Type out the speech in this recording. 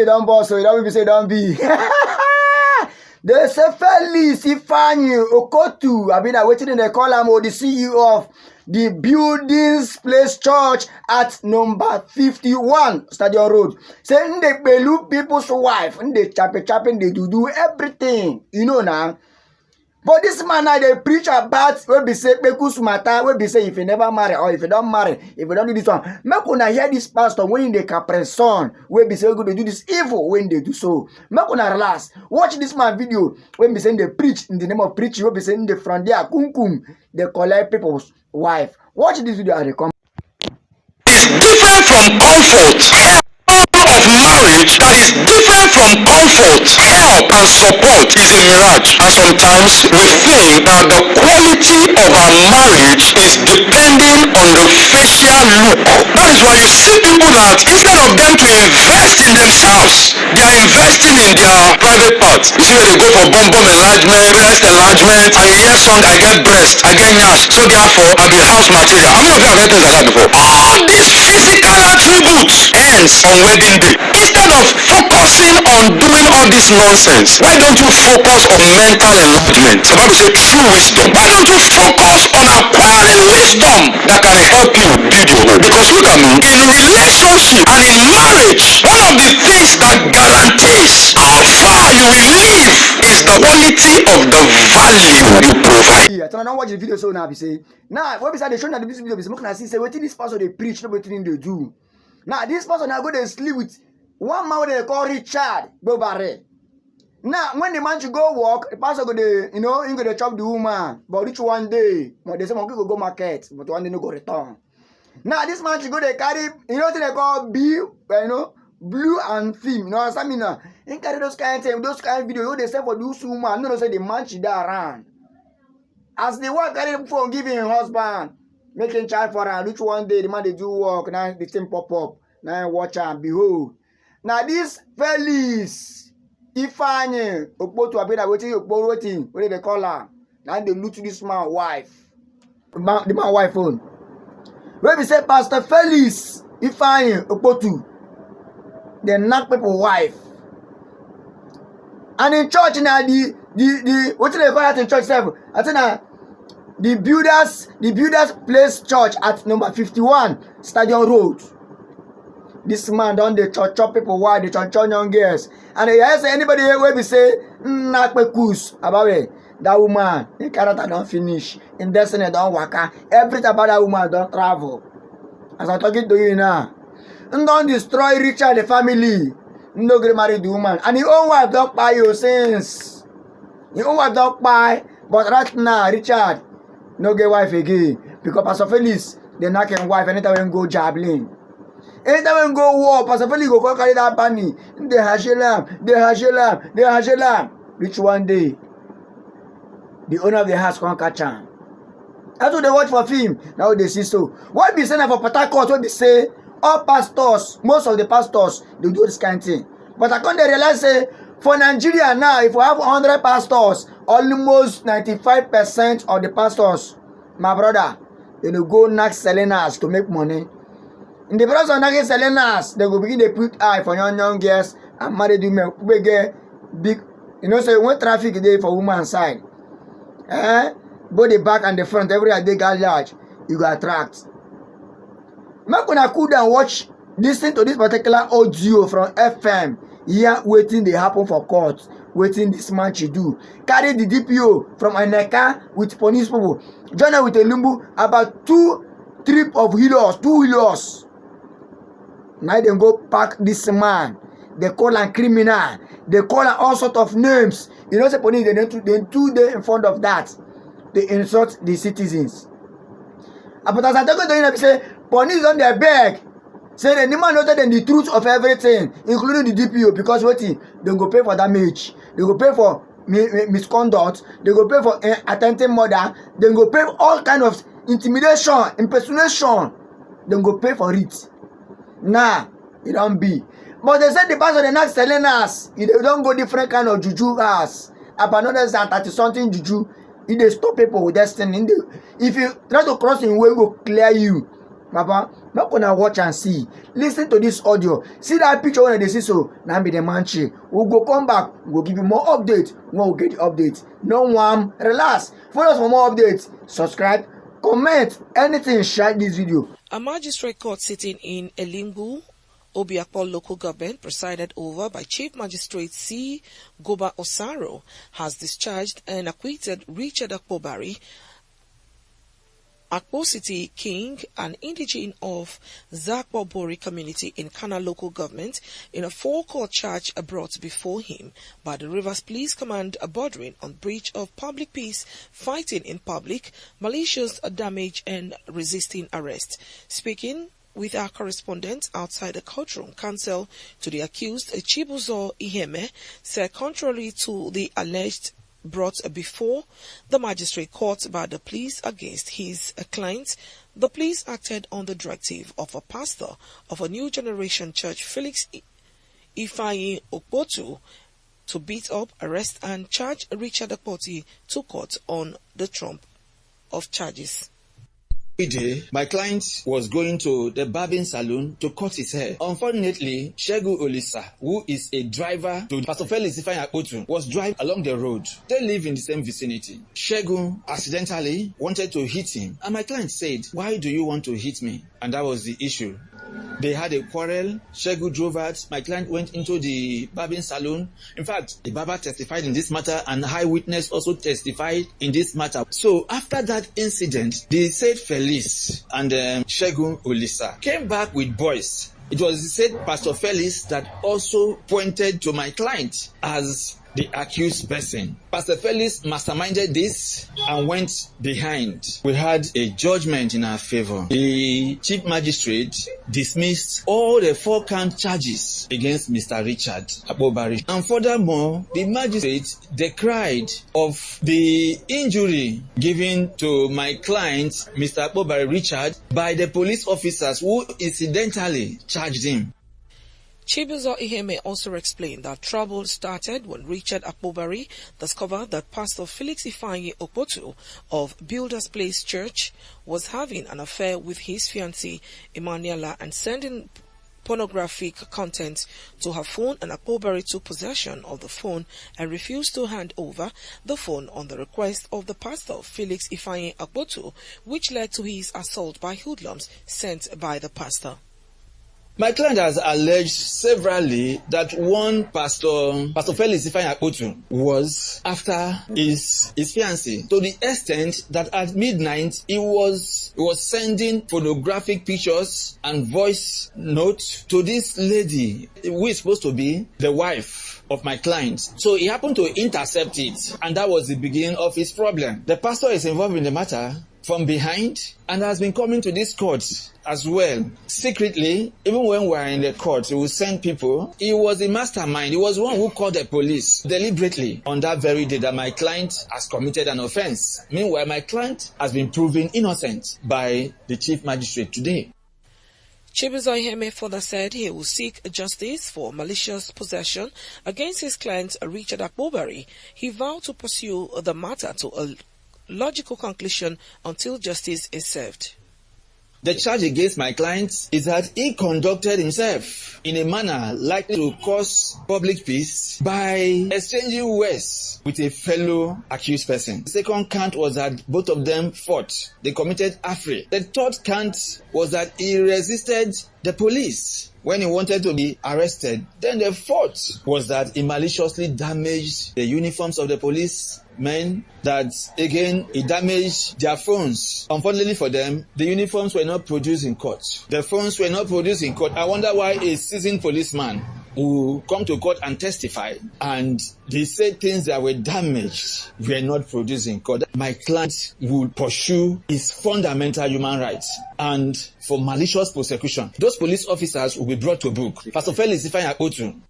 Don't boss, so you don't say don't be. They say Felix Ifeanyiokpotu. I mean, I waiting in the column or the CEO of the Buildings Place Church at number 51 Stadium Road. Saying they belu people's wife, and they chapping, they do everything. You know now. But this man now they preach about when be say Bekus matter, when be say if you never marry or if you don't marry, if you don't do this one. Make una hear this pastor when they son, when be say go to do this evil when they do so. Make una relax. Watch this man video when be saying they preach in the name of preaching, when be saying the front there kumkum, they collect people's wife. Watch this video and they come. Different from comfort. Marriage that is different from comfort, help and support is a mirage, and sometimes we think that the quality of our marriage is depending on the facial look. That is why you see people that instead of them to invest in themselves, they are investing in their private part. You see, they go for bum enlargement, breast enlargement, and you hear some I get breast, I get nyash, so therefore I be house material. How many of you have heard things like that before? All these physical attributes ends on wedding day. Instead of focusing on doing all this nonsense, why don't you focus on mental enlargement? The Bible says true wisdom. Why don't you focus on acquiring wisdom that can help you build your home? Because look at me, in relationship and in marriage, one of the things that guarantees how far you will live is the quality of the value you provide. Yeah, I don't watch the video so now be say. Now, what be say they show that this video be say, I see say what this pastor they preach, not what they do. Now this person now go to sleep with one man they call Richard Bobare. Now when the man should go work, the pastor go to he go to chop the woman, but reach one day, but they say monkey go market, but one day no go return. Now this man should go they carry they call blue and film. Understand me now? He carry those kind of video they say for those woman, no say the man should die around. As the one carry phone give him husband. Making child for her, which one day the man they do work, now the thing pop up, now watch and behold. Now this Felix Ifeanyiokpotu Abeda waiting, what they call her? Now they loot this man's wife. The man's wife phone. When we say Pastor Felix Ifeanyiokpotu, they knock people's wife. And in church now the what do they call that in church? I think the builders place church at number 51 Stadium Road. This man done the church people why the church young girls. And yes, anybody where we say about it, that woman, the character don't finish, in destiny don't work. Everything about that woman don't travel. As I'm talking to you now. And don't destroy Richard the family. No get married the woman. And your own wife don't buy your sins. Your own wife don't buy, but right now, Richard no get wife again because Pastor Felix they knock him wife anytime when go jabbling. Anytime when go war, Pastor Felix go carry that bunny. They hashelam. Reach one day, the owner of the house can't catch him. That's what they watch for film. Now they see so. What be saying for Port Harcourt? What be say? All pastors, most of the pastors, they do this kind of thing. But I can't realize say for Nigeria now, if we have 100 pastors, almost 95% of the pastors, my brother, they will go knock Selenas to make money. In the process of knocking Selenas, they will begin to put eye for young girls and married women. We get big, so when traffic is there for woman side, both the back and the front, every day got large, you go attract. Make una cool down watch, listen to this particular audio from FM. Here, waiting they happen for court. Waiting this man should do. Carry the DPO from Aneka with police people. Join her with a lumbu about 2 trips of two healers. Now they go pack this man. They call him criminal. They call him all sorts of names. You know, the police they 2 days in front of that. They insult the citizens. But as I talk to you, say police on their back. Say the man knows than the truth of everything, including the DPO, because what they go pay for damage, they go pay for misconduct, they go pay for attempted murder, they go pay for all kind of intimidation, impersonation, they go pay for it. Nah, it don't be. But they said the pastor they not selling us. They don't go different kind of juju us. About another than 30 something juju, if they stop people with destiny. If you try to cross in way, go clear you. Papa, Make una watch and see. Listen to this audio. See that picture when they see so. Now be the manchi. We'll go come back. We'll give you more updates. We'll get the updates. No one. Relax. Follow us for more updates. Subscribe. Comment. Anything. Share this video. A magistrate court sitting in Elimgu, Obiakpor local government, presided over by Chief Magistrate C. Goba Osaro, has discharged and acquitted Richard Akpobari, Akpo City King, an indigene of Zakpobori community in Kana local government, in a 4-court charge brought before him by the Rivers Police Command bordering on breach of public peace, fighting in public, malicious damage and resisting arrest. Speaking with our correspondent outside the courtroom, counsel to the accused, Chibuzo Iheme, said contrary to the alleged brought before the magistrate court by the police against his client, the police acted on the directive of a pastor of a new generation church, Felix Ifeanyiokpotu, to beat up, arrest and charge Richard Akpoti to court on the trump of charges. Day, my client was going to the barbing salon to cut his hair. Unfortunately, Segun Olisa, who is a driver to Pastor Felix Ifeanyiokpotu, was driving along the road. They live in the same vicinity. Segun accidentally wanted to hit him, and my client said, "Why do you want to hit me?" And that was the issue. They had a quarrel. Segun drove out. My client went into the barbing salon. In fact, the barber testified in this matter, and eyewitness also testified in this matter. So after that incident, they said Felix and Segun Olisa came back with boys. It was said Pastor Felix that also pointed to my client as the accused person. Pastor Felix masterminded this and went behind. We had a judgment in our favor. The chief magistrate dismissed all the 4-count charges against Mr. Richard Akpobari. And furthermore, the magistrate decried of the injury given to my client, Mr. Akpobari Richard, by the police officers who incidentally charged him. Chibuzo Iheme also explained that trouble started when Richard Akpobari discovered that Pastor Felix Ifeanyiokpotu of Builders Place Church was having an affair with his fiancée Emanuela and sending pornographic content to her phone, and Akpobari took possession of the phone and refused to hand over the phone on the request of the pastor Felix Ifeanyiokpotu, which led to his assault by hoodlums sent by the pastor. My client has alleged severally that one Pastor Felix Ifeanyiokpotu was after his fiancée, to the extent that at midnight he was sending pornographic pictures and voice notes to this lady who is supposed to be the wife of my client. So he happened to intercept it, and that was the beginning of his problem. The pastor is involved in the matter from behind and has been coming to this court as well. Secretly, even when we are in the court, he will send people. He was the mastermind. He was one who called the police deliberately on that very day that my client has committed an offense. Meanwhile, my client has been proven innocent by the chief magistrate today. Chibuzo Iheme further said he will seek justice for malicious possession against his client Richard Akpobari. He vowed to pursue the matter to a logical conclusion until justice is served. The charge against my client is that he conducted himself in a manner likely to cause public peace by exchanging words with a fellow accused person. The second count was that both of them fought. They committed affray. The third count was that he resisted the police when he wanted to be arrested. Then the fourth was that he maliciously damaged the uniforms of the police men, that again he damaged their phones. Unfortunately for them, the uniforms were not produced in court. The phones were not produced in court. I wonder why a seasoned policeman who come to court and testify, and they said things that were damaged were not produced in court. My client will pursue his fundamental human rights, and for malicious prosecution, those police officers will be brought to book. Pastor Felix Ifeanyiokpotu